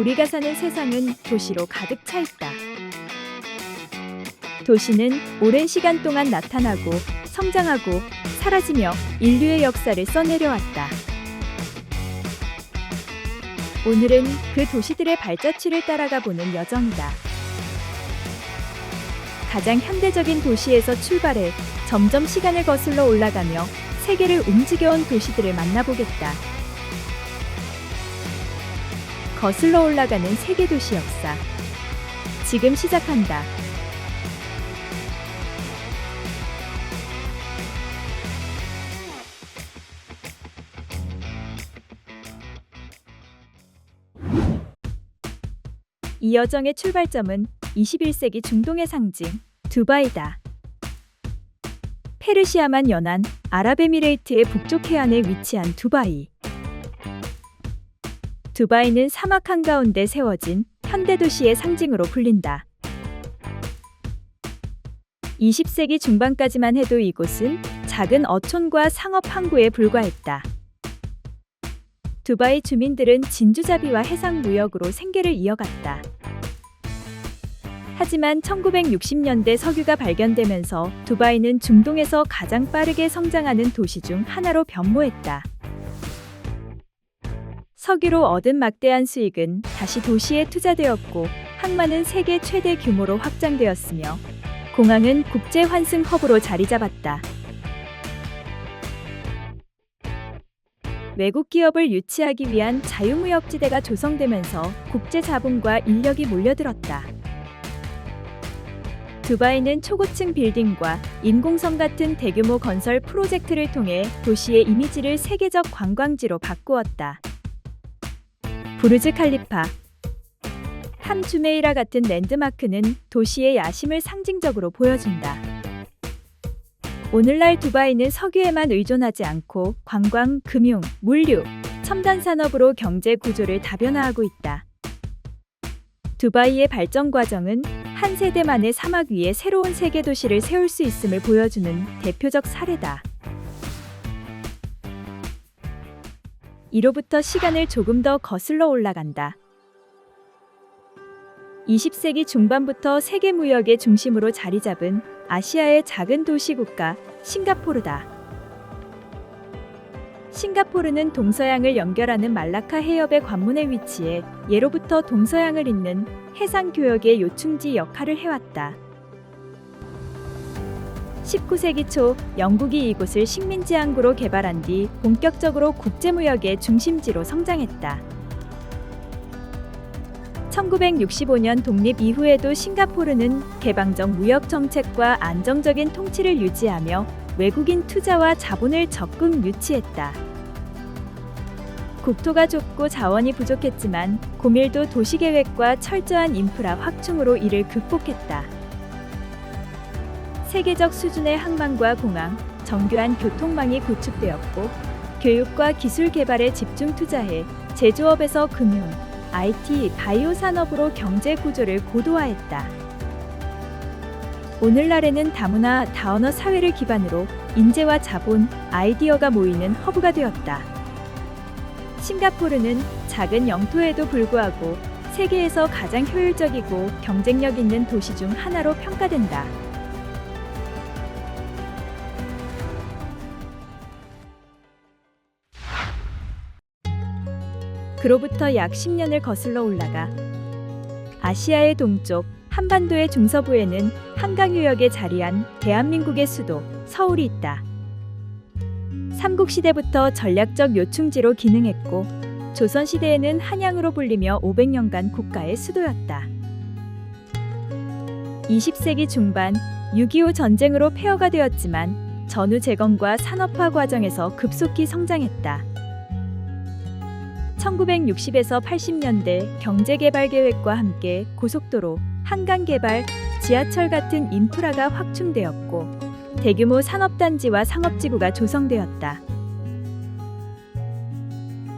우리가 사는 세상은 도시로 가득 차 있다. 도시는 오랜 시간 동안 나타나고 성장하고 사라지며 인류의 역사를 써내려왔다. 오늘은 그 도시들의 발자취를 따라가 보는 여정이다. 가장 현대적인 도시에서 출발해 점점 시간을 거슬러 올라가며 세계를 움직여온 도시들을 만나보겠다. 거슬러 올라가는 세계 도시 역사. 지금 시작한다. 이 여정의 출발점은 21세기 중동의 상징, 두바이다. 페르시아만 연안 아랍에미레이트의 북쪽 해안에 위치한 두바이. 두바이는 사막 한가운데 세워진 현대도시의 상징으로 불린다. 20세기 중반까지만 해도 이곳은 작은 어촌과 상업 항구에 불과했다. 두바이 주민들은 진주잡이와 해상 무역으로 생계를 이어갔다. 하지만 1960년대 석유가 발견되면서 두바이는 중동에서 가장 빠르게 성장하는 도시 중 하나로 변모했다. 석유로 얻은 막대한 수익은 다시 도시에 투자되었고 항만은 세계 최대 규모로 확장되었으며 공항은 국제 환승 허브로 자리 잡았다. 외국 기업을 유치하기 위한 자유무역지대가 조성되면서 국제 자본과 인력이 몰려들었다. 두바이는 초고층 빌딩과 인공섬 같은 대규모 건설 프로젝트를 통해 도시의 이미지를 세계적 관광지로 바꾸었다. 부르즈 칼리파, 함주메이라 같은 랜드마크는 도시의 야심을 상징적으로 보여준다. 오늘날 두바이는 석유에만 의존하지 않고 관광, 금융, 물류, 첨단 산업으로 경제 구조를 다변화하고 있다. 두바이의 발전 과정은 한 세대 만에 사막 위에 새로운 세계 도시를 세울 수 있음을 보여주는 대표적 사례다. 이로부터 시간을 조금 더 거슬러 올라간다. 20세기 중반부터 세계 무역의 중심으로 자리 잡은 아시아의 작은 도시 국가 싱가포르다. 싱가포르는 동서양을 연결하는 말라카 해협의 관문에 위치해 예로부터 동서양을 잇는 해상 교역의 요충지 역할을 해왔다. 19세기 초 영국이 이곳을 식민지 항구로 개발한 뒤 본격적으로 국제무역의 중심지로 성장했다. 1965년 독립 이후에도 싱가포르는 개방적 무역 정책과 안정적인 통치를 유지하며 외국인 투자와 자본을 적극 유치했다. 국토가 좁고 자원이 부족했지만 고밀도 도시계획과 철저한 인프라 확충으로 이를 극복했다. 세계적 수준의 항만과 공항, 정교한 교통망이 구축되었고 교육과 기술 개발에 집중 투자해 제조업에서 금융, IT, 바이오 산업으로 경제 구조를 고도화했다. 오늘날에는 다문화, 다언어 사회를 기반으로 인재와 자본, 아이디어가 모이는 허브가 되었다. 싱가포르는 작은 영토에도 불구하고 세계에서 가장 효율적이고 경쟁력 있는 도시 중 하나로 평가된다. 그로부터 약 10년을 거슬러 올라가 아시아의 동쪽 한반도의 중서부에는 한강유역에 자리한 대한민국의 수도 서울이 있다. 삼국시대부터 전략적 요충지로 기능했고 조선시대에는 한양으로 불리며 500년간 국가의 수도였다. 20세기 중반 6.25 전쟁으로 폐허가 되었지만 전후 재건과 산업화 과정에서 급속히 성장했다. 1960에서 80년대 경제개발계획과 함께 고속도로, 한강개발, 지하철 같은 인프라가 확충되었고 대규모 산업단지와 상업지구가 조성되었다.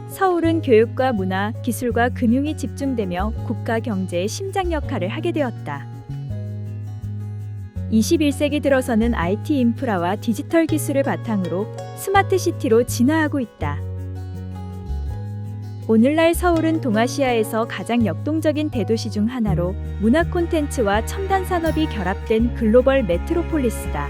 서울은 교육과 문화, 기술과 금융이 집중되며 국가 경제의 심장 역할을 하게 되었다. 21세기 들어서는 IT 인프라와 디지털 기술을 바탕으로 스마트 시티로 진화하고 있다. 오늘날 서울은 동아시아에서 가장 역동적인 대도시 중 하나로 문화 콘텐츠와 첨단 산업이 결합된 글로벌 메트로폴리스다.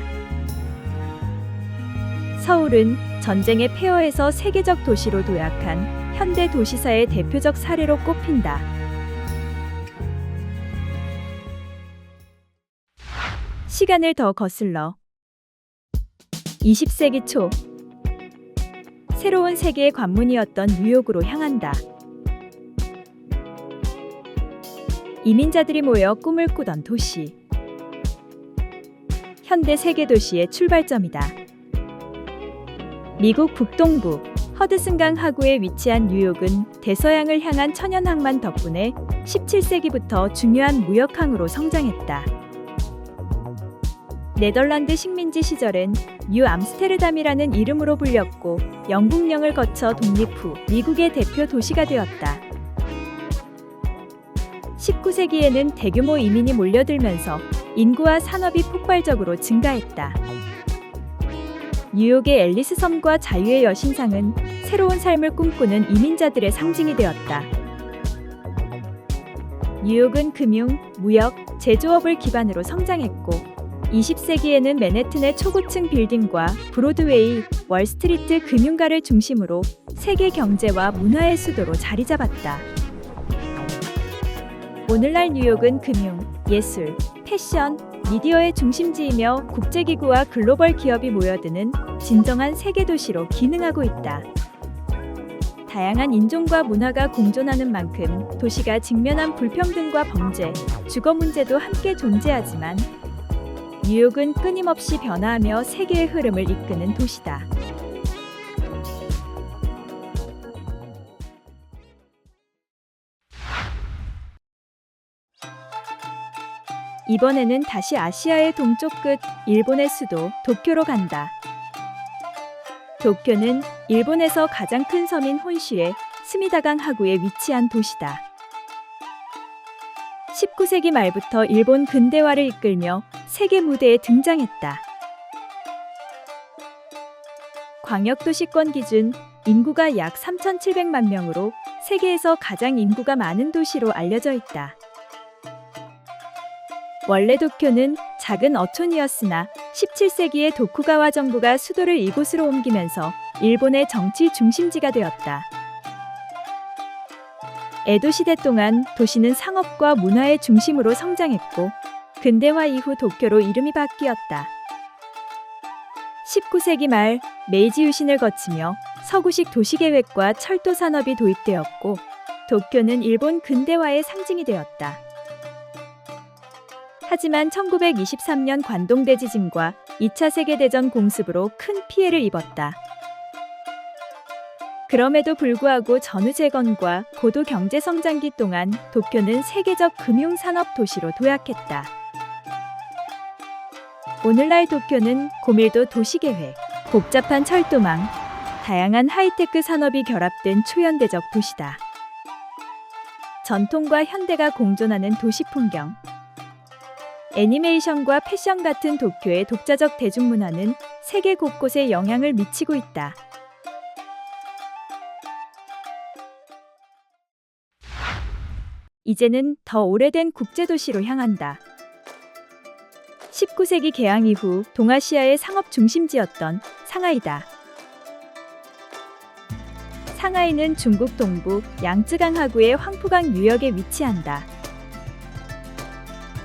서울은 전쟁의 폐허에서 세계적 도시로 도약한 현대 도시사의 대표적 사례로 꼽힌다. 시간을 더 거슬러 20세기 초 새로운 세계의 관문이었던 뉴욕으로 향한다. 이민자들이 모여 꿈을 꾸던 도시. 현대 세계 도시의 출발점이다. 미국 북동부 허드슨강 하구에 위치한 뉴욕은 대서양을 향한 천연항만 덕분에 17세기부터 중요한 무역항으로 성장했다. 네덜란드 식민지 시절엔 뉴 암스테르담이라는 이름으로 불렸고 영국령을 거쳐 독립 후 미국의 대표 도시가 되었다. 19세기에는 대규모 이민이 몰려들면서 인구와 산업이 폭발적으로 증가했다. 뉴욕의 앨리스 섬과 자유의 여신상은 새로운 삶을 꿈꾸는 이민자들의 상징이 되었다. 뉴욕은 금융, 무역, 제조업을 기반으로 성장했고 20세기에는 맨해튼의 초고층 빌딩과 브로드웨이, 월스트리트 금융가를 중심으로 세계 경제와 문화의 수도로 자리 잡았다. 오늘날 뉴욕은 금융, 예술, 패션, 미디어의 중심지이며 국제기구와 글로벌 기업이 모여드는 진정한 세계 도시로 기능하고 있다. 다양한 인종과 문화가 공존하는 만큼 도시가 직면한 불평등과 범죄, 주거 문제도 함께 존재하지만 뉴욕은 끊임없이 변화하며 세계의 흐름을 이끄는 도시다. 이번에는 다시 아시아의 동쪽 끝, 일본의 수도 도쿄로 간다. 도쿄는 일본에서 가장 큰 섬인 혼슈의 스미다강 하구에 위치한 도시다. 19세기 말부터 일본 근대화를 이끌며 세계 무대에 등장했다. 광역도시권 기준 인구가 약 3,700만 명으로 세계에서 가장 인구가 많은 도시로 알려져 있다. 원래 도쿄는 작은 어촌이었으나 17세기에 도쿠가와 정부가 수도를 이곳으로 옮기면서 일본의 정치 중심지가 되었다. 에도 시대 동안 도시는 상업과 문화의 중심으로 성장했고 근대화 이후 도쿄로 이름이 바뀌었다. 19세기 말 메이지 유신을 거치며 서구식 도시계획과 철도 산업이 도입되었고 도쿄는 일본 근대화의 상징이 되었다. 하지만 1923년 관동대 지진과 2차 세계대전 공습으로 큰 피해를 입었다. 그럼에도 불구하고 전후 재건과 고도 경제 성장기 동안 도쿄는 세계적 금융산업 도시로 도약했다. 오늘날 도쿄는 고밀도 도시계획, 복잡한 철도망, 다양한 하이테크 산업이 결합된 초현대적 도시다. 전통과 현대가 공존하는 도시 풍경, 애니메이션과 패션 같은 도쿄의 독자적 대중문화는 세계 곳곳에 영향을 미치고 있다. 이제는 더 오래된 국제도시로 향한다. 19세기 개항 이후 동아시아의 상업 중심지였던 상하이다. 상하이는 중국 동부 양쯔강 하구의 황푸강 유역에 위치한다.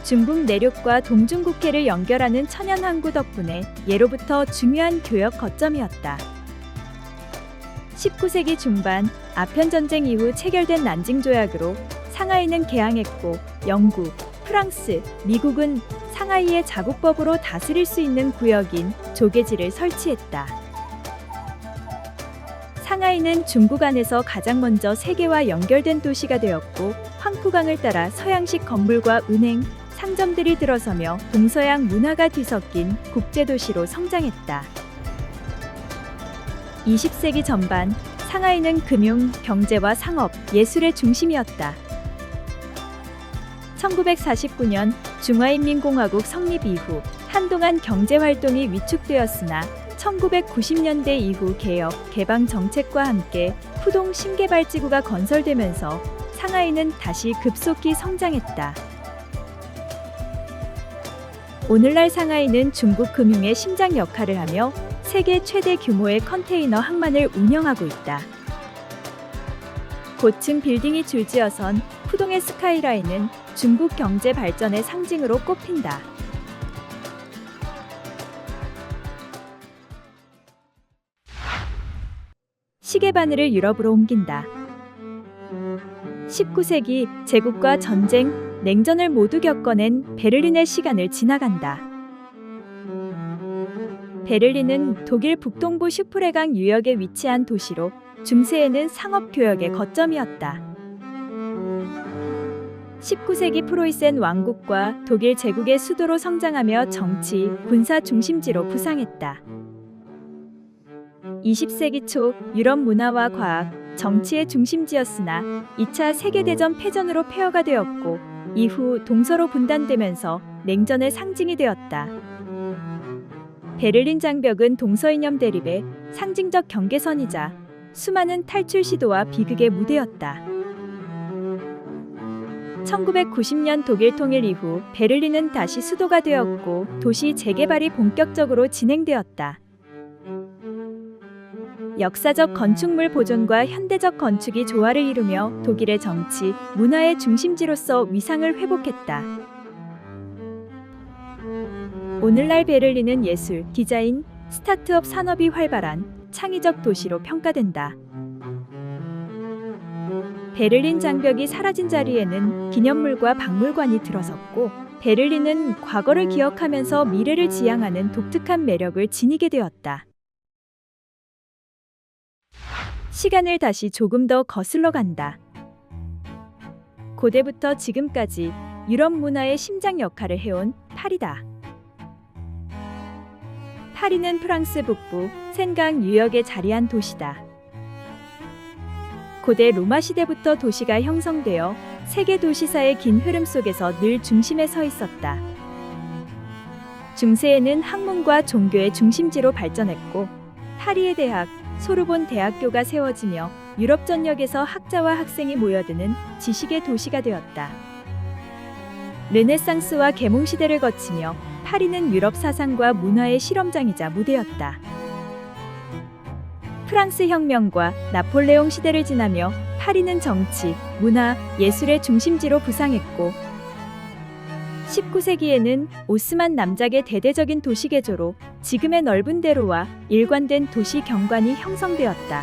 중국 내륙과 동중국해를 연결하는 천연항구 덕분에 예로부터 중요한 교역 거점이었다. 19세기 중반 아편전쟁 이후 체결된 난징 조약으로 상하이는 개항했고 영국, 프랑스, 미국은 상하이의 자국법으로 다스릴 수 있는 구역인 조계지를 설치했다. 상하이는 중국 안에서 가장 먼저 세계와 연결된 도시가 되었고 황푸강을 따라 서양식 건물과 은행, 상점들이 들어서며 동서양 문화가 뒤섞인 국제도시로 성장했다. 20세기 전반 상하이는 금융, 경제와 상업, 예술의 중심이었다. 1949년 중화인민공화국 성립 이후 한동안 경제활동이 위축되었으나 1990년대 이후 개혁, 개방 정책과 함께 푸동 신개발지구가 건설되면서 상하이는 다시 급속히 성장했다. 오늘날 상하이는 중국 금융의 심장 역할을 하며 세계 최대 규모의 컨테이너 항만을 운영하고 있다. 고층 빌딩이 줄지어선 푸동의 스카이라인은 중국 경제 발전의 상징으로 꼽힌다. 시계 바늘을 유럽으로 옮긴다. 19세기 제국과 전쟁, 냉전을 모두 겪어낸 베를린의 시간을 지나간다. 베를린은 독일 북동부 슈프레강 유역에 위치한 도시로 중세에는 상업교역의 거점이었다. 19세기 프로이센 왕국과 독일 제국의 수도로 성장하며 정치, 군사 중심지로 부상했다. 20세기 초 유럽 문화와 과학, 정치의 중심지였으나 2차 세계대전 패전으로 폐허가 되었고 이후 동서로 분단되면서 냉전의 상징이 되었다. 베를린 장벽은 동서 이념 대립의 상징적 경계선이자 수많은 탈출 시도와 비극의 무대였다. 1990년 독일 통일 이후 베를린은 다시 수도가 되었고 도시 재개발이 본격적으로 진행되었다. 역사적 건축물 보존과 현대적 건축이 조화를 이루며 독일의 정치, 문화의 중심지로서 위상을 회복했다. 오늘날 베를린은 예술, 디자인, 스타트업 산업이 활발한 창의적 도시로 평가된다. 베를린 장벽이 사라진 자리에는 기념물과 박물관이 들어섰고 베를린은 과거를 기억하면서 미래를 지향하는 독특한 매력을 지니게 되었다. 시간을 다시 조금 더 거슬러 간다. 고대부터 지금까지 유럽 문화의 심장 역할을 해온 파리다. 파리는 프랑스 북부 센강 유역에 자리한 도시다. 고대 로마 시대부터 도시가 형성되어 세계 도시사의 긴 흐름 속에서 늘 중심에 서 있었다. 중세에는 학문과 종교의 중심지로 발전했고 파리의 대학, 소르본 대학교가 세워지며 유럽 전역에서 학자와 학생이 모여드는 지식의 도시가 되었다. 르네상스와 계몽 시대를 거치며 파리는 유럽 사상과 문화의 실험장이자 무대였다. 프랑스 혁명과 나폴레옹 시대를 지나며 파리는 정치, 문화, 예술의 중심지로 부상했고 19세기에는 오스만 남작의 대대적인 도시 개조로 지금의 넓은 대로와 일관된 도시 경관이 형성되었다.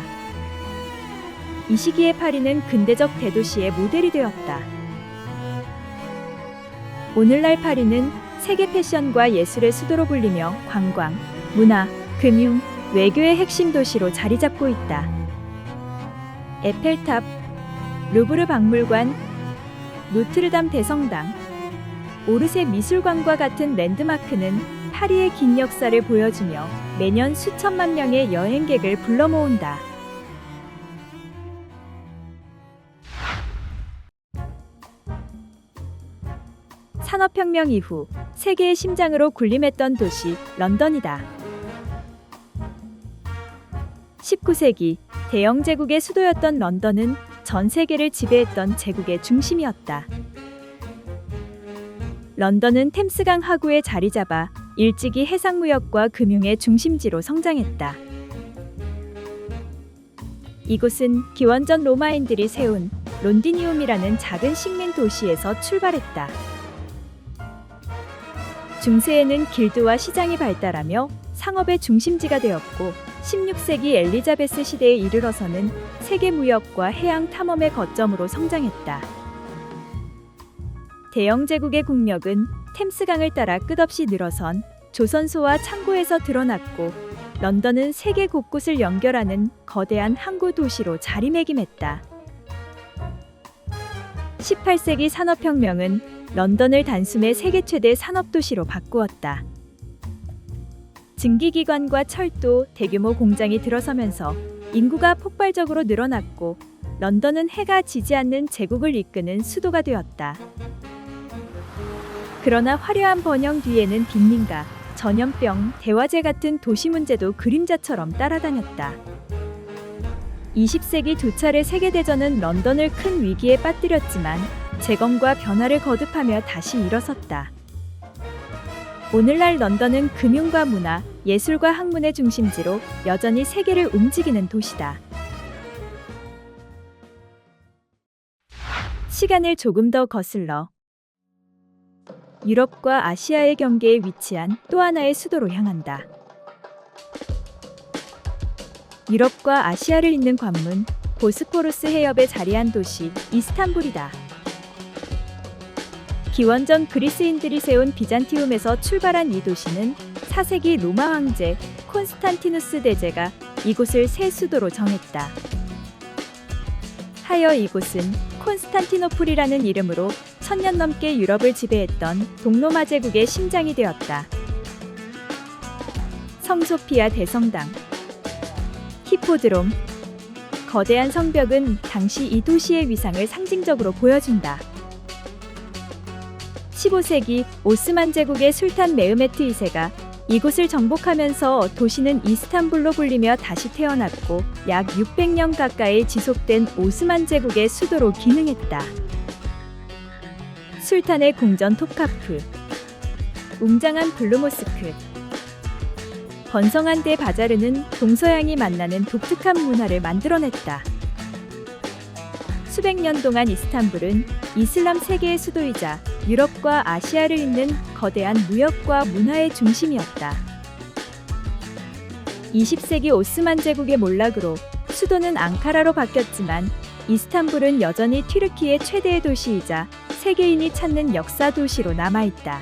이 시기에 파리는 근대적 대도시의 모델이 되었다. 오늘날 파리는 세계 패션과 예술의 수도로 불리며 관광, 문화, 금융, 외교의 핵심 도시로 자리 잡고 있다. 에펠탑, 루브르 박물관, 노트르담 대성당, 오르세 미술관과 같은 랜드마크는 파리의 긴 역사를 보여주며 매년 수천만 명의 여행객을 불러 모은다. 산업혁명 이후 세계의 심장으로 군림했던 도시 런던이다. 19세기 대영 제국의 수도였던 런던은 전 세계를 지배했던 제국의 중심이었다. 런던은 템스강 하구에 자리 잡아 일찍이 해상무역과 금융의 중심지로 성장했다. 이곳은 기원전 로마인들이 세운 론디니움이라는 작은 식민 도시에서 출발했다. 중세에는 길드와 시장이 발달하며 상업의 중심지가 되었고 16세기 엘리자베스 시대에 이르러서는 세계 무역과 해양 탐험의 거점으로 성장했다. 대영 제국의 국력은 템스강을 따라 끝없이 늘어선 조선소와 창고에서 드러났고 런던은 세계 곳곳을 연결하는 거대한 항구 도시로 자리매김했다. 18세기 산업혁명은 런던을 단숨에 세계 최대 산업도시로 바꾸었다. 증기기관과 철도, 대규모 공장이 들어서면서 인구가 폭발적으로 늘어났고 런던은 해가 지지 않는 제국을 이끄는 수도가 되었다. 그러나 화려한 번영 뒤에는 빈민가, 전염병, 대화재 같은 도시 문제도 그림자처럼 따라다녔다. 20세기 두 차례 세계대전은 런던을 큰 위기에 빠뜨렸지만 재건과 변화를 거듭하며 다시 일어섰다. 오늘날 런던은 금융과 문화, 예술과 학문의 중심지로 여전히 세계를 움직이는 도시다. 시간을 조금 더 거슬러 유럽과 아시아의 경계에 위치한 또 하나의 수도로 향한다. 유럽과 아시아를 잇는 관문, 보스포루스 해협에 자리한 도시 이스탄불이다. 기원전 그리스인들이 세운 비잔티움에서 출발한 이 도시는 4세기 로마 황제 콘스탄티누스 대제가 이곳을 새 수도로 정했다. 하여 이곳은 콘스탄티노플이라는 이름으로 1000년 넘게 유럽을 지배했던 동로마 제국의 심장이 되었다. 성소피아 대성당, 히포드롬, 거대한 성벽은 당시 이 도시의 위상을 상징적으로 보여준다. 15세기 오스만 제국의 술탄 메흐메트 2세가 이곳을 정복하면서 도시는 이스탄불로 불리며 다시 태어났고 약 600년 가까이 지속된 오스만 제국의 수도로 기능했다. 술탄의 궁전 톱카프, 웅장한 블루모스크, 번성한 대 바자르는 동서양이 만나는 독특한 문화를 만들어냈다. 수백 년 동안 이스탄불은 이슬람 세계의 수도이자 유럽과 아시아를 잇는 거대한 무역과 문화의 중심이었다. 20세기 오스만 제국의 몰락으로 수도는 앙카라로 바뀌었지만 이스탄불은 여전히 튀르키의 최대의 도시이자 세계인이 찾는 역사 도시로 남아있다.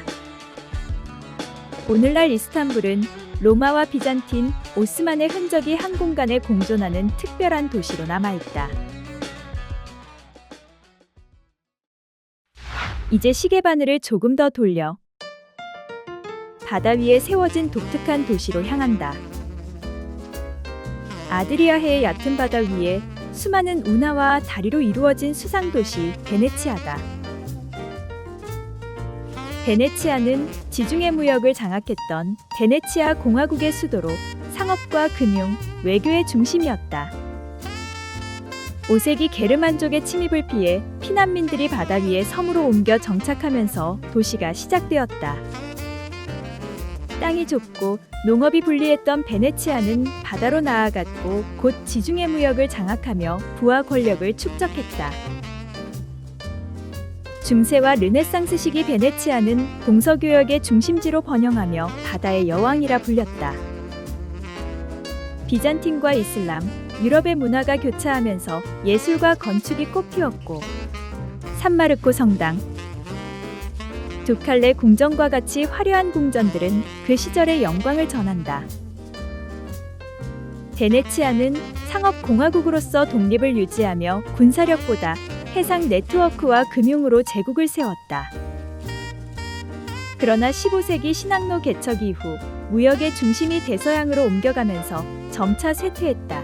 오늘날 이스탄불은 로마와 비잔틴, 오스만의 흔적이 한 공간에 공존하는 특별한 도시로 남아있다. 이제 시계바늘을 조금 더 돌려 바다 위에 세워진 독특한 도시로 향한다. 아드리아해의 얕은 바다 위에 수많은 운하와 다리로 이루어진 수상도시 베네치아다. 베네치아는 지중해 무역을 장악했던 베네치아 공화국의 수도로 상업과 금융, 외교의 중심이었다. 5세기 게르만족의 침입을 피해 피난민들이 바다 위에 섬으로 옮겨 정착하면서 도시가 시작되었다. 땅이 좁고 농업이 불리했던 베네치아는 바다로 나아갔고 곧 지중해 무역을 장악하며 부와 권력을 축적했다. 중세와 르네상스 시기 베네치아는 동서교역의 중심지로 번영하며 바다의 여왕이라 불렸다. 비잔틴과 이슬람, 유럽의 문화가 교차하면서 예술과 건축이 꽃피웠고 산마르코 성당, 두칼레 궁전과 같이 화려한 궁전들은 그 시절의 영광을 전한다. 베네치아는 상업공화국으로서 독립을 유지하며 군사력보다 해상 네트워크와 금융으로 제국을 세웠다. 그러나 15세기 신항로 개척 이후 무역의 중심이 대서양으로 옮겨가면서 점차 쇠퇴했다.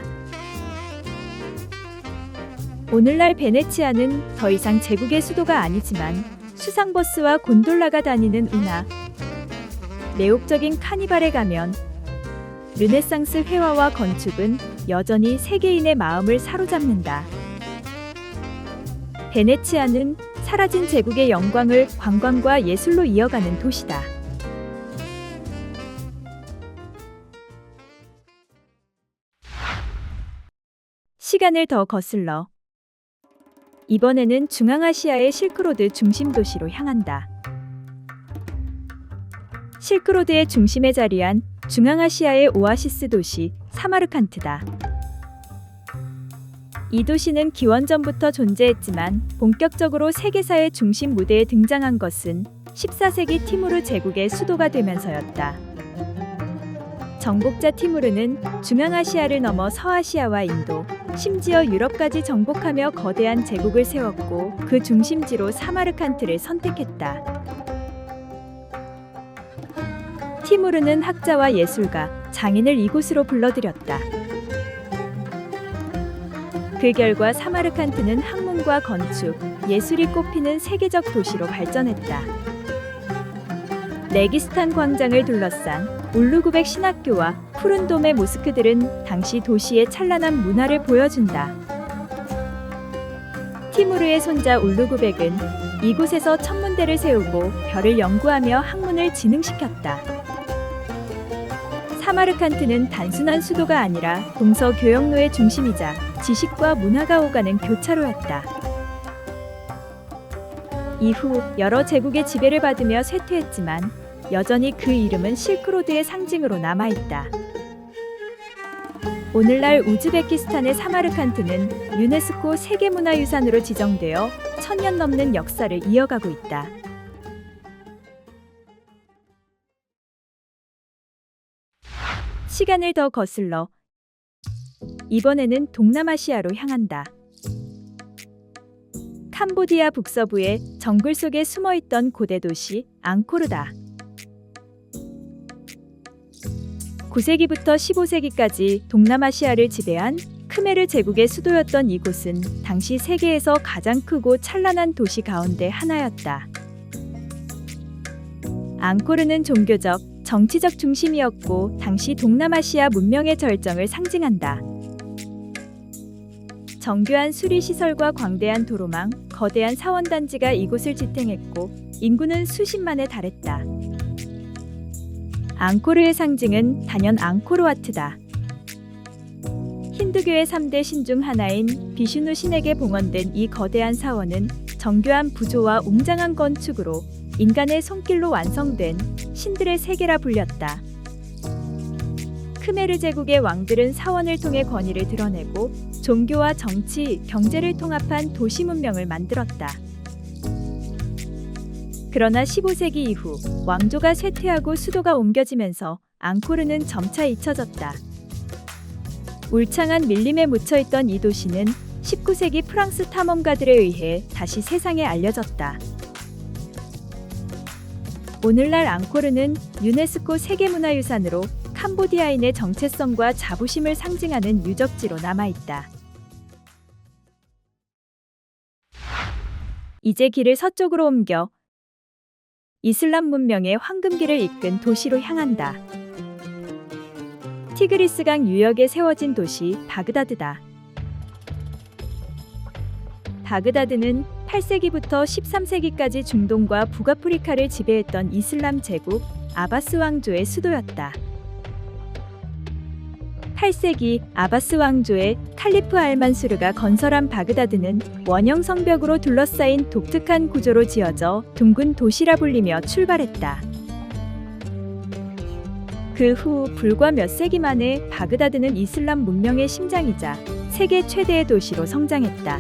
오늘날 베네치아는 더 이상 제국의 수도가 아니지만 수상버스와 곤돌라가 다니는 운하, 매혹적인 카니발의 가면, 르네상스 회화와 건축은 여전히 세계인의 마음을 사로잡는다. 베네치아는 사라진 제국의 영광을 관광과 예술로 이어가는 도시다. 시간을 더 거슬러 이번에는 중앙아시아의 실크로드 중심 도시로 향한다. 실크로드의 중심에 자리한 중앙아시아의 오아시스 도시 사마르칸트다. 이 도시는 기원전부터 존재했지만 본격적으로 세계사의 중심 무대에 등장한 것은 14세기 티무르 제국의 수도가 되면서였다. 정복자 티무르는 중앙아시아를 넘어 서아시아와 인도, 심지어 유럽까지 정복하며 거대한 제국을 세웠고 그 중심지로 사마르칸트를 선택했다. 티무르는 학자와 예술가, 장인을 이곳으로 불러들였다. 그 결과 사마르칸트는 학문과 건축, 예술이 꼽히는 세계적 도시로 발전했다. 레기스탄 광장을 둘러싼 울루구백 신학교와 푸른 돔의 모스크들은 당시 도시의 찬란한 문화를 보여준다. 티무르의 손자 울루그벡은 이곳에서 천문대를 세우고 별을 연구하며 학문을 진흥시켰다. 사마르칸트는 단순한 수도가 아니라 동서 교역로의 중심이자 지식과 문화가 오가는 교차로였다. 이후 여러 제국의 지배를 받으며 쇠퇴했지만 여전히 그 이름은 실크로드의 상징으로 남아있다. 오늘날 우즈베키스탄의 사마르칸트는 유네스코 세계문화유산으로 지정되어 1000년 넘는 역사를 이어가고 있다. 시간을 더 거슬러 이번에는 동남아시아로 향한다. 캄보디아 북서부의 정글 속에 숨어있던 고대 도시 앙코르다. 9세기부터 15세기까지 동남아시아를 지배한 크메르 제국의 수도였던 이곳은 당시 세계에서 가장 크고 찬란한 도시 가운데 하나였다. 앙코르는 종교적, 정치적 중심이었고 당시 동남아시아 문명의 절정을 상징한다. 정교한 수리시설과 광대한 도로망, 거대한 사원단지가 이곳을 지탱했고 인구는 수십만에 달했다. 앙코르의 상징은 단연 앙코르와트다. 힌두교의 3대 신 중 하나인 비슈누 신에게 봉헌된 이 거대한 사원은 정교한 부조와 웅장한 건축으로 인간의 손길로 완성된 신들의 세계라 불렸다. 크메르 제국의 왕들은 사원을 통해 권위를 드러내고 종교와 정치, 경제를 통합한 도시 문명을 만들었다. 그러나 15세기 이후 왕조가 쇠퇴하고 수도가 옮겨지면서 앙코르는 점차 잊혀졌다. 울창한 밀림에 묻혀있던 이 도시는 19세기 프랑스 탐험가들에 의해 다시 세상에 알려졌다. 오늘날 앙코르는 유네스코 세계문화유산으로 캄보디아인의 정체성과 자부심을 상징하는 유적지로 남아있다. 이제 길을 서쪽으로 옮겨 이슬람 문명의 황금기를 이끈 도시로 향한다. 티그리스강 유역에 세워진 도시 바그다드다. 바그다드는 8세기부터 13세기까지 중동과 북아프리카를 지배했던 이슬람 제국 아바스 왕조의 수도였다. 8세기 아바스 왕조의 칼리프 알만수르가 건설한 바그다드는 원형 성벽으로 둘러싸인 독특한 구조로 지어져 둥근 도시라 불리며 출발했다. 그 후 불과 몇 세기 만에 바그다드는 이슬람 문명의 심장이자 세계 최대의 도시로 성장했다.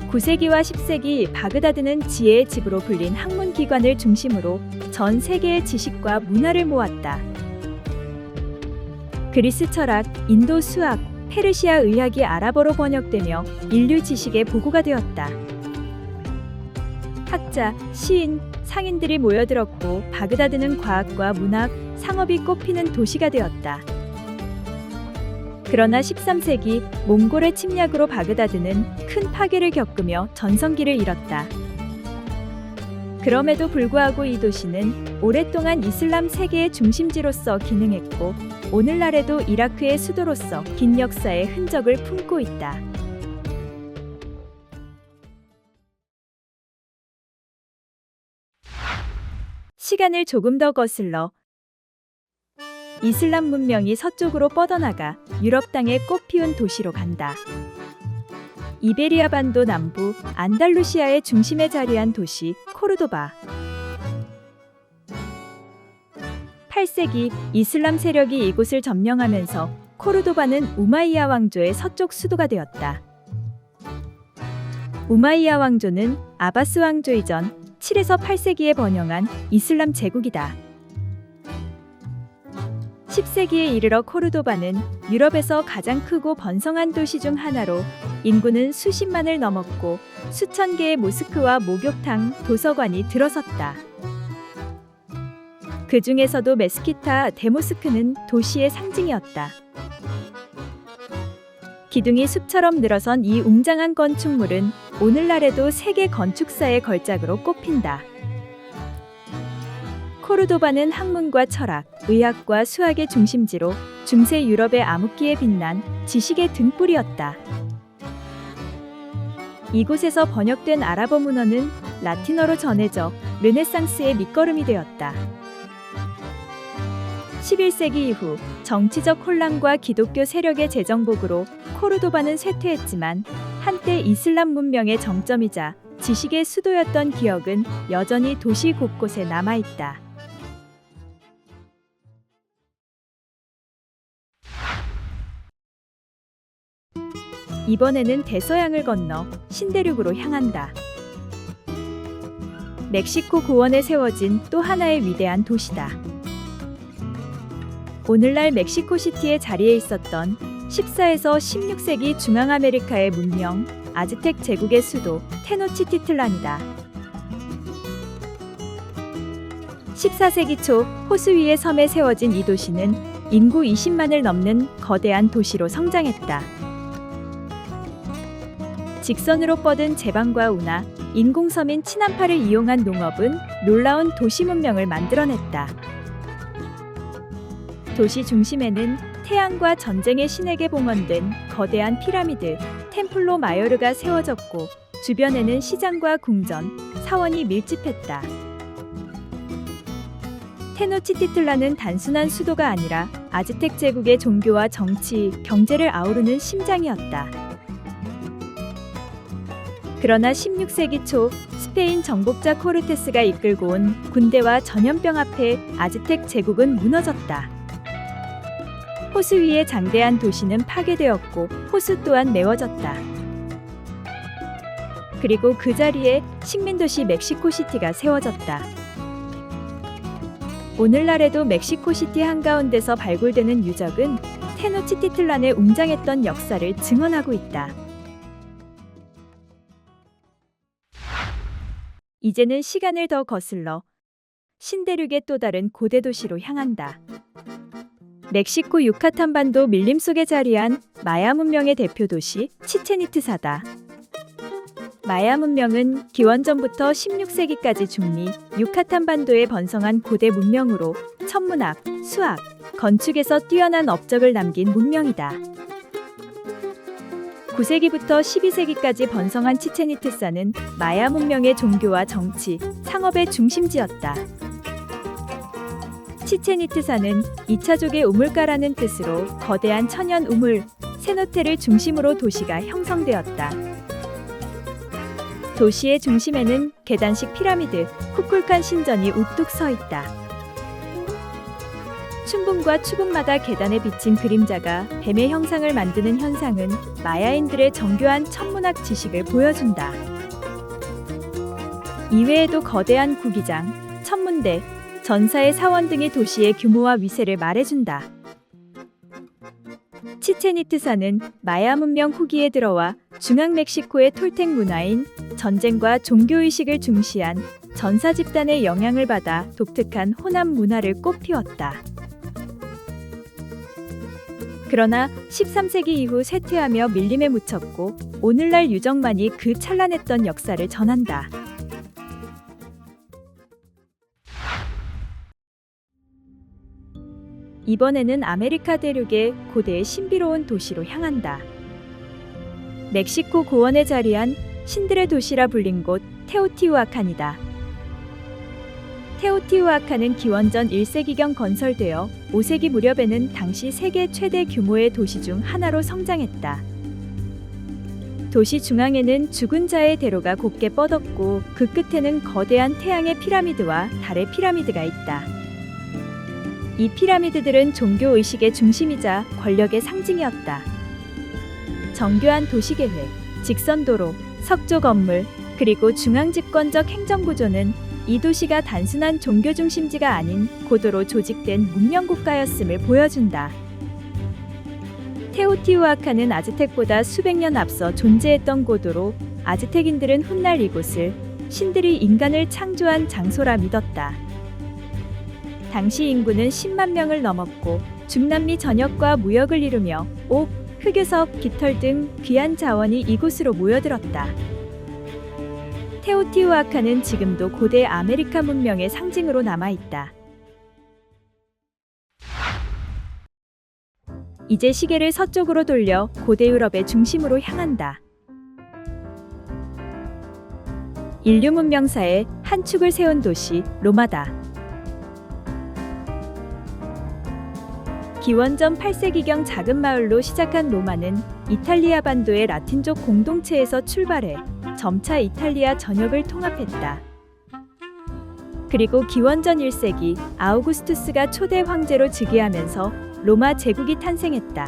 9세기와 10세기 바그다드는 지혜의 집으로 불린 학문기관을 중심으로 전 세계의 지식과 문화를 모았다. 그리스 철학, 인도 수학, 페르시아 의학이 아랍어로 번역되며 인류 지식의 보고가 되었다. 학자, 시인, 상인들이 모여들었고 바그다드는 과학과 문학, 상업이 꽃피는 도시가 되었다. 그러나 13세기 몽골의 침략으로 바그다드는 큰 파괴를 겪으며 전성기를 잃었다. 그럼에도 불구하고 이 도시는 오랫동안 이슬람 세계의 중심지로서 기능했고 오늘날에도 이라크의 수도로서 긴 역사의 흔적을 품고 있다. 시간을 조금 더 거슬러 이슬람 문명이 서쪽으로 뻗어나가 유럽 땅에 꽃피운 도시로 간다. 이베리아 반도 남부 안달루시아의 중심에 자리한 도시 코르도바. 8세기 이슬람 세력이 이곳을 점령하면서 코르도바는 우마이야 왕조의 서쪽 수도가 되었다. 우마이야 왕조는 아바스 왕조 이전 7에서 8세기에 번영한 이슬람 제국이다. 10세기에 이르러 코르도바는 유럽에서 가장 크고 번성한 도시 중 하나로 인구는 수십만을 넘었고 수천 개의 모스크와 목욕탕, 도서관이 들어섰다. 그 중에서도 메스키타 데모스크는 도시의 상징이었다. 기둥이 숲처럼 늘어선 이 웅장한 건축물은 오늘날에도 세계 건축사의 걸작으로 꼽힌다. 코르도바는 학문과 철학, 의학과 수학의 중심지로 중세 유럽의 암흑기에 빛난 지식의 등불이었다. 이곳에서 번역된 아랍어 문헌은 라틴어로 전해져 르네상스의 밑거름이 되었다. 11세기 이후 정치적 혼란과 기독교 세력의 재정복으로 코르도바는 쇠퇴했지만 한때 이슬람 문명의 정점이자 지식의 수도였던 기억은 여전히 도시 곳곳에 남아있다. 이번에는 대서양을 건너 신대륙으로 향한다. 멕시코 고원에 세워진 또 하나의 위대한 도시다. 오늘날 멕시코시티의 자리에 있었던 14에서 16세기 중앙아메리카의 문명, 아즈텍 제국의 수도 테노치티틀란이다. 14세기 초 호수 위의 섬에 세워진 이 도시는 인구 20만을 넘는 거대한 도시로 성장했다. 직선으로 뻗은 제방과 운하, 인공섬인 친한파를 이용한 농업은 놀라운 도시 문명을 만들어냈다. 도시 중심에는 태양과 전쟁의 신에게 봉헌된 거대한 피라미드, 템플로 마요르가 세워졌고 주변에는 시장과 궁전, 사원이 밀집했다. 테노치티틀란은 단순한 수도가 아니라 아즈텍 제국의 종교와 정치, 경제를 아우르는 심장이었다. 그러나 16세기 초 스페인 정복자 코르테스가 이끌고 온 군대와 전염병 앞에 아즈텍 제국은 무너졌다. 호수 위의 장대한 도시는 파괴되었고 호수 또한 메워졌다. 그리고 그 자리에 식민도시 멕시코시티가 세워졌다. 오늘날에도 멕시코시티 한가운데서 발굴되는 유적은 테노치티틀란의 웅장했던 역사를 증언하고 있다. 이제는 시간을 더 거슬러 신대륙의 또 다른 고대 도시로 향한다. 멕시코 유카탄 반도 밀림 속에 자리한 마야 문명의 대표 도시 치첸이트사다. 마야 문명은 기원전부터 16세기까지 중미 유카탄 반도에 번성한 고대 문명으로 천문학, 수학, 건축에서 뛰어난 업적을 남긴 문명이다. 9세기부터 12세기까지 번성한 치첸이트사는 마야 문명의 종교와 정치, 상업의 중심지였다. 치첸이트사는 2차족의 우물가라는 뜻으로 거대한 천연 우물, 세노테를 중심으로 도시가 형성되었다. 도시의 중심에는 계단식 피라미드, 쿠쿨칸 신전이 우뚝 서 있다. 춘분과 추분마다 계단에 비친 그림자가 뱀의 형상을 만드는 현상은 마야인들의 정교한 천문학 지식을 보여준다. 이외에도 거대한 구기장, 천문대, 전사의 사원 등이 도시의 규모와 위세를 말해준다. 치첸이트사는 마야 문명 후기에 들어와 중앙 멕시코의 톨텍 문화인 전쟁과 종교의식을 중시한 전사 집단의 영향을 받아 독특한 호남 문화를 꽃피웠다. 그러나 13세기 이후 쇠퇴하며 밀림에 묻혔고 오늘날 유적만이 그 찬란했던 역사를 전한다. 이번에는 아메리카 대륙의 고대의 신비로운 도시로 향한다. 멕시코 고원에 자리한 신들의 도시라 불린 곳 테오티우아칸이다. 테오티우아칸은 기원전 1세기경 건설되어 5세기 무렵에는 당시 세계 최대 규모의 도시 중 하나로 성장했다. 도시 중앙에는 죽은 자의 대로가 곱게 뻗었고 그 끝에는 거대한 태양의 피라미드와 달의 피라미드가 있다. 이 피라미드들은 종교 의식의 중심이자 권력의 상징이었다. 정교한 도시계획, 직선도로, 석조 건물, 그리고 중앙집권적 행정구조는 이 도시가 단순한 종교 중심지가 아닌 고도로 조직된 문명국가였음을 보여준다. 테오티우아칸은 아즈텍보다 수백 년 앞서 존재했던 고도로 아즈텍인들은 훗날 이곳을 신들이 인간을 창조한 장소라 믿었다. 당시 인구는 10만 명을 넘었고 중남미 전역과 무역을 이루며 옥, 흑요석, 깃털 등 귀한 자원이 이곳으로 모여들었다. 테오티우아칸은 지금도 고대 아메리카 문명의 상징으로 남아있다. 이제 시계를 서쪽으로 돌려 고대 유럽의 중심으로 향한다. 인류 문명사의 한 축을 세운 도시 로마다. 기원전 8세기경 작은 마을로 시작한 로마는 이탈리아 반도의 라틴족 공동체에서 출발해 점차 이탈리아 전역을 통합했다. 그리고 기원전 1세기 아우구스투스가 초대 황제로 즉위하면서 로마 제국이 탄생했다.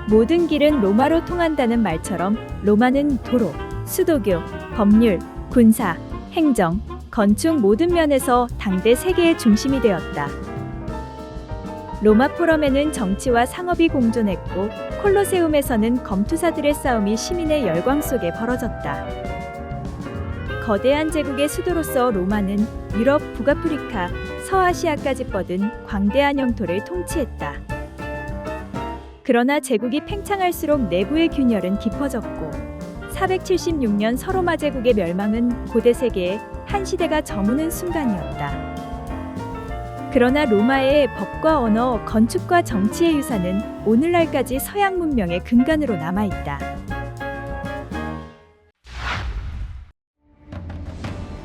모든 길은 로마로 통한다는 말처럼 로마는 도로, 수도교, 법률, 군사, 행정, 건축 모든 면에서 당대 세계의 중심이 되었다. 로마 포럼에는 정치와 상업이 공존했고 콜로세움에서는 검투사들의 싸움이 시민의 열광 속에 벌어졌다. 거대한 제국의 수도로서 로마는 유럽, 북아프리카, 서아시아까지 뻗은 광대한 영토를 통치했다. 그러나 제국이 팽창할수록 내부의 균열은 깊어졌고 476년 서로마 제국의 멸망은 고대 세계의 한 시대가 저무는 순간이었다. 그러나 로마의 법과 언어, 건축과 정치의 유산은 오늘날까지 서양 문명의 근간으로 남아있다.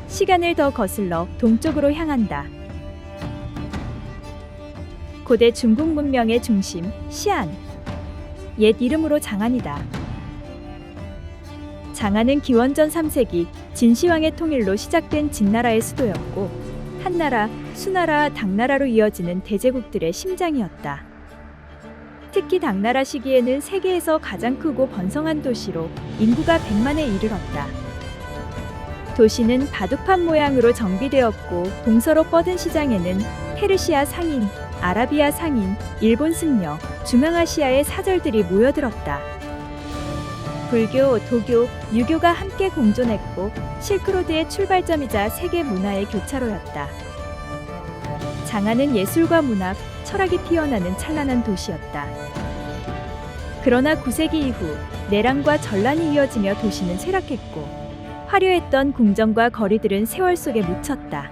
시간을 더 거슬러 동쪽으로 향한다. 고대 중국 문명의 중심, 시안. 옛 이름으로 장안이다. 장안은 기원전 3세기 진시황의 통일로 시작된 진나라의 수도였고 한나라, 수나라, 당나라로 이어지는 대제국들의 심장이었다. 특히 당나라 시기에는 세계에서 가장 크고 번성한 도시로 인구가 100만에 이르렀다. 도시는 바둑판 모양으로 정비되었고 동서로 뻗은 시장에는 페르시아 상인, 아라비아 상인, 일본 승려, 중앙아시아의 사절들이 모여들었다. 불교, 도교, 유교가 함께 공존했고 실크로드의 출발점이자 세계 문화의 교차로였다. 장안은 예술과 문학, 철학이 피어나는 찬란한 도시였다. 그러나 9세기 이후 내란과 전란이 이어지며 도시는 쇠락했고 화려했던 궁전과 거리들은 세월 속에 묻혔다.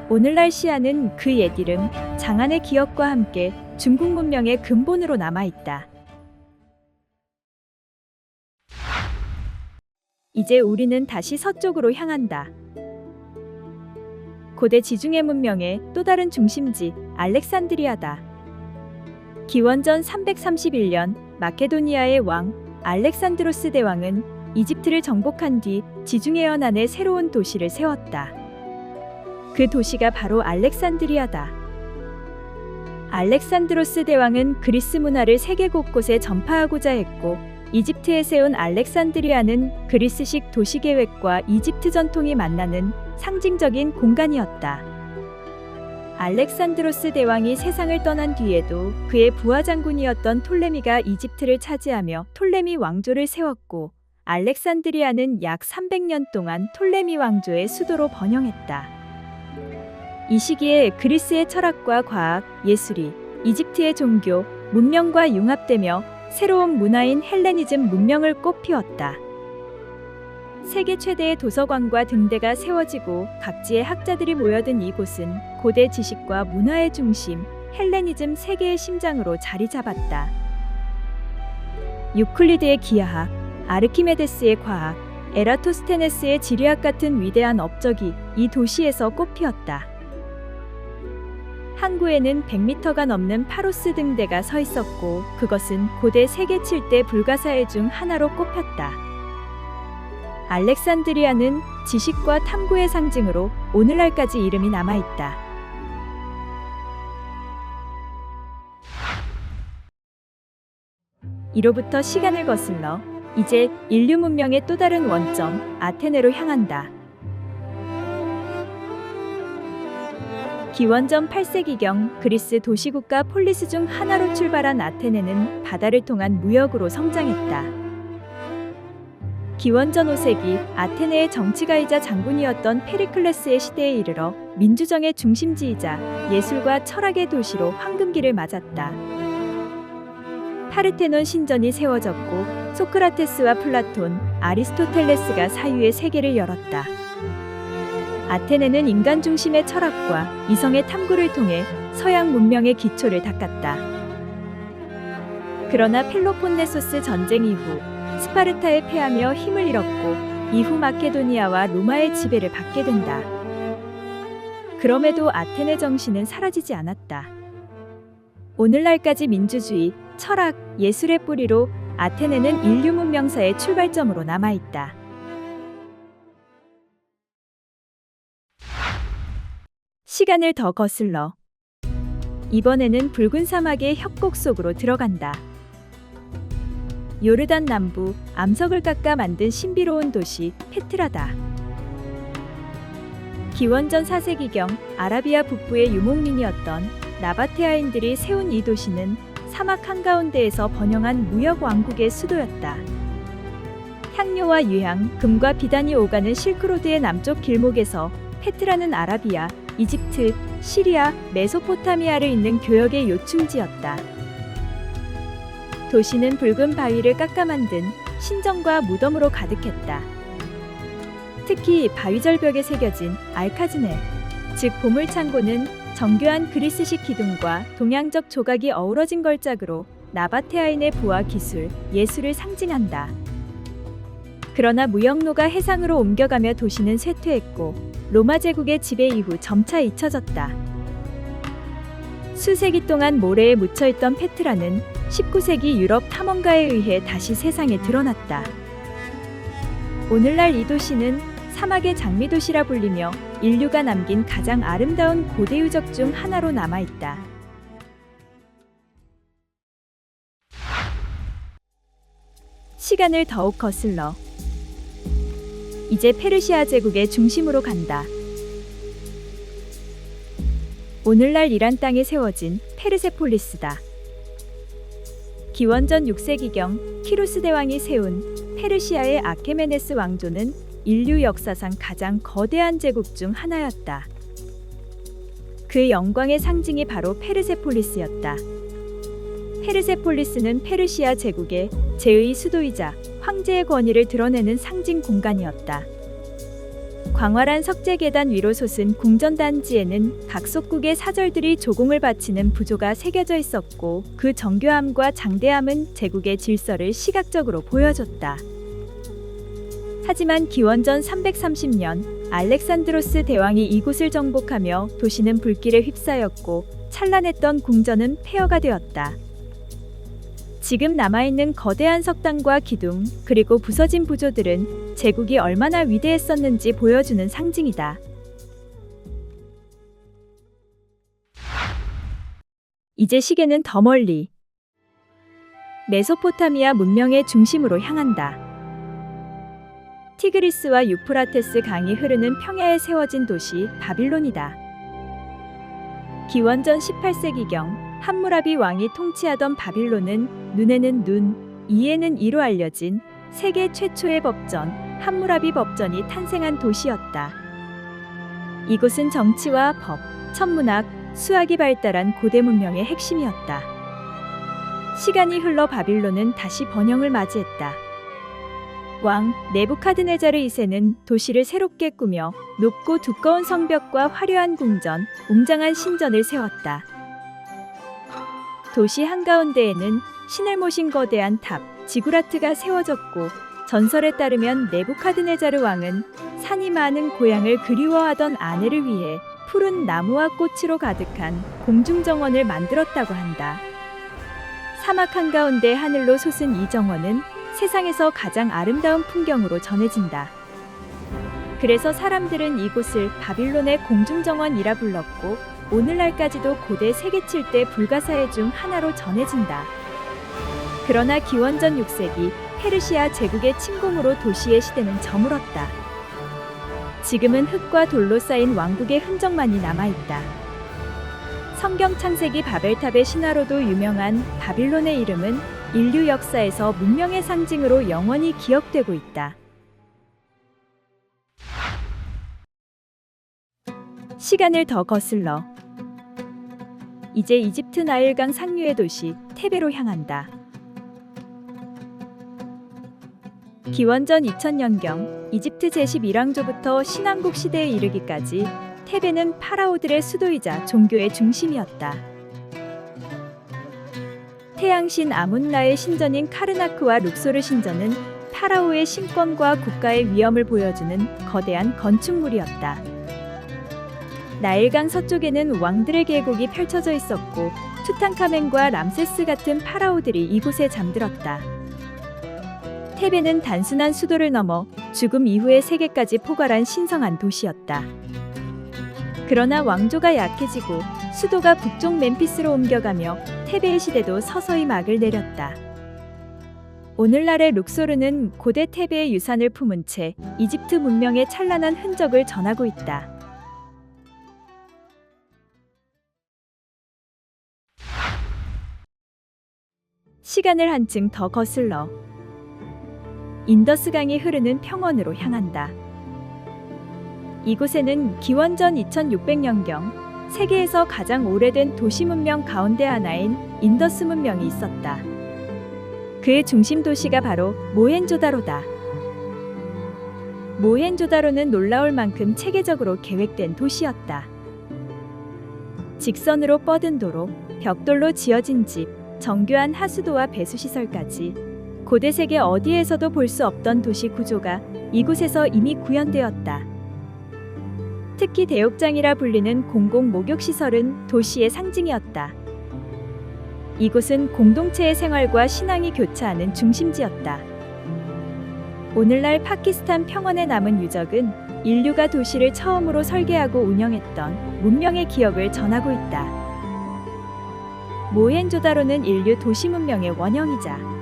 오늘날 시안은 그 옛 이름 장안의 기억과 함께 중국 문명의 근본으로 남아있다. 이제 우리는 다시 서쪽으로 향한다. 고대 지중해 문명의 또 다른 중심지 알렉산드리아다. 기원전 331년 마케도니아의 왕 알렉산드로스 대왕은 이집트를 정복한 뒤 지중해 연안에 새로운 도시를 세웠다. 그 도시가 바로 알렉산드리아다. 알렉산드로스 대왕은 그리스 문화를 세계 곳곳에 전파하고자 했고 이집트에 세운 알렉산드리아는 그리스식 도시계획과 이집트 전통이 만나는 상징적인 공간이었다. 알렉산드로스 대왕이 세상을 떠난 뒤에도 그의 부하 장군이었던 톨레미가 이집트를 차지하며 톨레미 왕조를 세웠고 알렉산드리아는 약 300년 동안 톨레미 왕조의 수도로 번영했다. 이 시기에 그리스의 철학과 과학, 예술이 이집트의 종교, 문명과 융합되며 새로운 문화인 헬레니즘 문명을 꽃피웠다. 세계 최대의 도서관과 등대가 세워지고 각지의 학자들이 모여든 이곳은 고대 지식과 문화의 중심, 헬레니즘 세계의 심장으로 자리 잡았다. 유클리드의 기하학, 아르키메데스의 과학, 에라토스테네스의 지리학 같은 위대한 업적이 이 도시에서 꽃피었다. 항구에는 100m가 넘는 파로스 등대가 서 있었고 그것은 고대 세계 7대 불가사의 중 하나로 꼽혔다. 알렉산드리아는 지식과 탐구의 상징으로 오늘날까지 이름이 남아있다. 이로부터 시간을 거슬러 이제 인류 문명의 또 다른 원점 아테네로 향한다. 기원전 8세기경 그리스 도시국가 폴리스 중 하나로 출발한 아테네는 바다를 통한 무역으로 성장했다. 기원전 5세기 아테네의 정치가이자 장군이었던 페리클레스의 시대에 이르러 민주정의 중심지이자 예술과 철학의 도시로 황금기를 맞았다. 파르테논 신전이 세워졌고 소크라테스와 플라톤, 아리스토텔레스가 사유의 세계를 열었다. 아테네는 인간 중심의 철학과 이성의 탐구를 통해 서양 문명의 기초를 닦았다. 그러나 펠로폰네소스 전쟁 이후 스파르타에 패하며 힘을 잃었고 이후 마케도니아와 로마의 지배를 받게 된다. 그럼에도 아테네 정신은 사라지지 않았다. 오늘날까지 민주주의, 철학, 예술의 뿌리로 아테네는 인류 문명사의 출발점으로 남아있다. 시간을 더 거슬러 이번에는 붉은 사막의 협곡 속으로 들어간다. 요르단 남부 암석을 깎아 만든 신비로운 도시 페트라다. 기원전 4세기경 아라비아 북부의 유목민이었던 나바테아인들이 세운 이 도시는 사막 한가운데에서 번영한 무역 왕국의 수도였다. 향료와 유향, 금과 비단이 오가는 실크로드의 남쪽 길목에서 페트라는 아라비아, 이집트, 시리아, 메소포타미아를 잇는 교역의 요충지였다. 도시는 붉은 바위를 깎아 만든 신전과 무덤으로 가득했다. 특히 바위 절벽에 새겨진 알카즈네, 즉 보물창고는 정교한 그리스식 기둥과 동양적 조각이 어우러진 걸작으로 나바테아인의 부와 기술, 예술을 상징한다. 그러나 무역로가 해상으로 옮겨가며 도시는 쇠퇴했고 로마 제국의 지배 이후 점차 잊혀졌다. 수세기 동안 모래에 묻혀있던 페트라는 19세기 유럽 탐험가에 의해 다시 세상에 드러났다. 오늘날 이 도시는 사막의 장미도시라 불리며 인류가 남긴 가장 아름다운 고대 유적 중 하나로 남아있다. 시간을 더욱 거슬러 이제 페르시아 제국의 중심으로 간다. 오늘날 이란 땅에 세워진 페르세폴리스다. 기원전 6세기경 키루스 대왕이 세운 페르시아의 아케메네스 왕조는 인류 역사상 가장 거대한 제국 중 하나였다. 그 영광의 상징이 바로 페르세폴리스였다. 페르세폴리스는 페르시아 제국의 제의 수도이자 황제의 권위를 드러내는 상징 공간이었다. 광활한 석재계단 위로 솟은 궁전단지에는 각 속국의 사절들이 조공을 바치는 부조가 새겨져 있었고 그 정교함과 장대함은 제국의 질서를 시각적으로 보여줬다. 하지만 기원전 330년 알렉산드로스 대왕이 이곳을 정복하며 도시는 불길에 휩싸였고 찬란했던 궁전은 폐허가 되었다. 지금 남아있는 거대한 석당과 기둥, 그리고 부서진 부조들은 제국이 얼마나 위대했었는지 보여주는 상징이다. 이제 시계는 더 멀리 메소포타미아 문명의 중심으로 향한다. 티그리스와 유프라테스 강이 흐르는 평야에 세워진 도시 바빌론이다. 기원전 18세기경 함무라비 왕이 통치하던 바빌론은 눈에는 눈, 이에는 이로 알려진 세계 최초의 법전, 함무라비 법전이 탄생한 도시였다. 이곳은 정치와 법, 천문학, 수학이 발달한 고대 문명의 핵심이었다. 시간이 흘러 바빌론은 다시 번영을 맞이했다. 왕 네부카드네자르 2세는 도시를 새롭게 꾸며 높고 두꺼운 성벽과 화려한 궁전, 웅장한 신전을 세웠다. 도시 한가운데에는 신을 모신 거대한 탑, 지구라트가 세워졌고 전설에 따르면 네부카드네자르 왕은 산이 많은 고향을 그리워하던 아내를 위해 푸른 나무와 꽃으로 가득한 공중정원을 만들었다고 한다. 사막 한가운데 하늘로 솟은 이 정원은 세상에서 가장 아름다운 풍경으로 전해진다. 그래서 사람들은 이곳을 바빌론의 공중정원이라 불렀고 오늘날까지도 고대 세계 7대 불가사의 중 하나로 전해진다. 그러나 기원전 6세기 페르시아 제국의 침공으로 도시의 시대는 저물었다. 지금은 흙과 돌로 쌓인 왕국의 흔적만이 남아있다. 성경 창세기 바벨탑의 신화로도 유명한 바빌론의 이름은 인류 역사에서 문명의 상징으로 영원히 기억되고 있다. 시간을 더 거슬러 이제 이집트 나일강 상류의 도시 테베로 향한다. 기원전 2000년경 이집트 제11왕조부터 신왕국 시대에 이르기까지 테베는 파라오들의 수도이자 종교의 중심이었다. 태양신 아문라의 신전인 카르나크와 룩소르 신전은 파라오의 신권과 국가의 위엄을 보여주는 거대한 건축물이었다. 나일강 서쪽에는 왕들의 계곡이 펼쳐져 있었고 투탕카멘과 람세스 같은 파라오들이 이곳에 잠들었다. 테베는 단순한 수도를 넘어 죽음 이후의 세계까지 포괄한 신성한 도시였다. 그러나 왕조가 약해지고 수도가 북쪽 멤피스로 옮겨가며 테베의 시대도 서서히 막을 내렸다. 오늘날의 룩소르는 고대 테베의 유산을 품은 채 이집트 문명의 찬란한 흔적을 전하고 있다. 시간을 한층 더 거슬러 인더스강이 흐르는 평원으로 향한다. 이곳에는 기원전 2600년경 세계에서 가장 오래된 도시 문명 가운데 하나인 인더스 문명이 있었다. 그의 중심 도시가 바로 모헨조다로다. 모헨조다로는 놀라울 만큼 체계적으로 계획된 도시였다. 직선으로 뻗은 도로, 벽돌로 지어진 집, 정교한 하수도와 배수시설까지 고대 세계 어디에서도 볼 수 없던 도시 구조가 이곳에서 이미 구현되었다. 특히 대욕장이라 불리는 공공 목욕시설은 도시의 상징이었다. 이곳은 공동체의 생활과 신앙이 교차하는 중심지였다. 오늘날 파키스탄 평원에 남은 유적은 인류가 도시를 처음으로 설계하고 운영했던 문명의 기억을 전하고 있다. 모헨조다로는 인류 도시 문명의 원형이자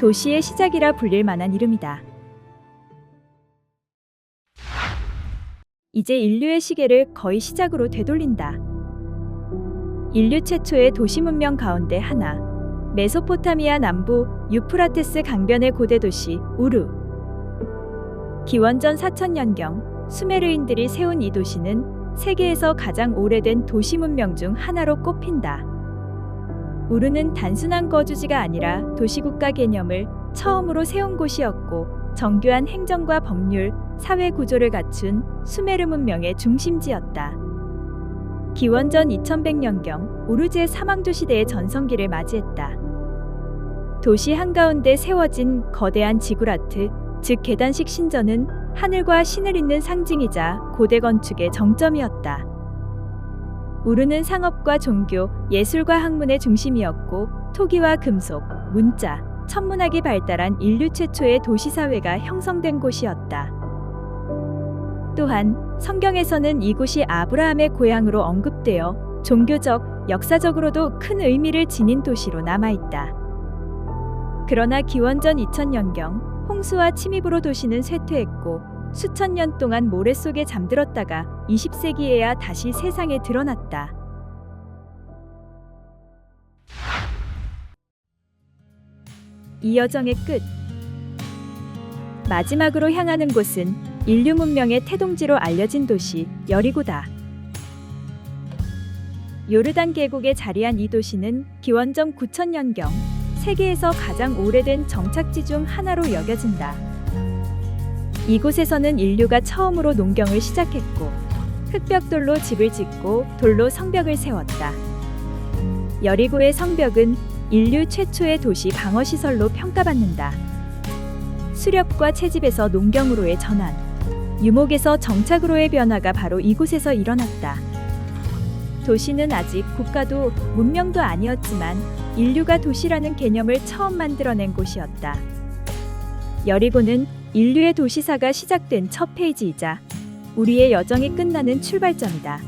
도시의 시작이라 불릴 만한 이름이다. 이제 인류의 시계를 거의 시작으로 되돌린다. 인류 최초의 도시 문명 가운데 하나, 메소포타미아 남부 유프라테스 강변의 고대 도시 우루. 기원전 4000년경 수메르인들이 세운 이 도시는 세계에서 가장 오래된 도시 문명 중 하나로 꼽힌다. 우르는 단순한 거주지가 아니라 도시국가 개념을 처음으로 세운 곳이었고 정교한 행정과 법률, 사회 구조를 갖춘 수메르 문명의 중심지였다. 기원전 2100년경 우르제 사망조 시대의 전성기를 맞이했다. 도시 한가운데 세워진 거대한 지구라트, 즉 계단식 신전은 하늘과 신을 잇는 상징이자 고대 건축의 정점이었다. 우르는 상업과 종교, 예술과 학문의 중심이었고 토기와 금속, 문자, 천문학이 발달한 인류 최초의 도시사회가 형성된 곳이었다. 또한 성경에서는 이곳이 아브라함의 고향으로 언급되어 종교적, 역사적으로도 큰 의미를 지닌 도시로 남아있다. 그러나 기원전 2000년경 홍수와 침입으로 도시는 쇠퇴했고 수천 년 동안 모래 속에 잠들었다가 20세기에야 다시 세상에 드러났다. 이 여정의 끝. 마지막으로 향하는 곳은 인류 문명의 태동지로 알려진 도시 여리고다. 요르단 계곡에 자리한 이 도시는 기원전 9000년경 세계에서 가장 오래된 정착지 중 하나로 여겨진다. 이곳에서는 인류가 처음으로 농경을 시작했고 흙벽돌로 집을 짓고 돌로 성벽을 세웠다. 여리고의 성벽은 인류 최초의 도시 방어시설로 평가받는다. 수렵과 채집에서 농경으로의 전환, 유목에서 정착으로의 변화가 바로 이곳에서 일어났다. 도시는 아직 국가도 문명도 아니었지만 인류가 도시라는 개념을 처음 만들어낸 곳이었다. 여리고는 인류의 도시사가 시작된 첫 페이지이자 우리의 여정이 끝나는 출발점이다.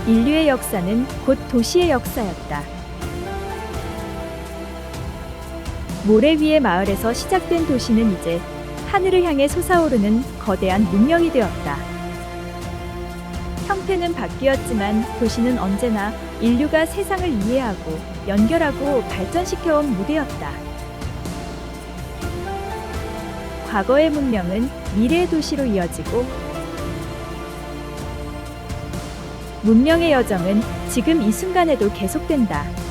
인류의 역사는 곧 도시의 역사였다. 모래 위의 마을에서 시작된 도시는 이제 하늘을 향해 솟아오르는 거대한 문명이 되었다. 형태는 바뀌었지만 도시는 언제나 인류가 세상을 이해하고 연결하고 발전시켜온 무대였다. 과거의 문명은 미래의 도시로 이어지고 문명의 여정은 지금 이 순간에도 계속된다.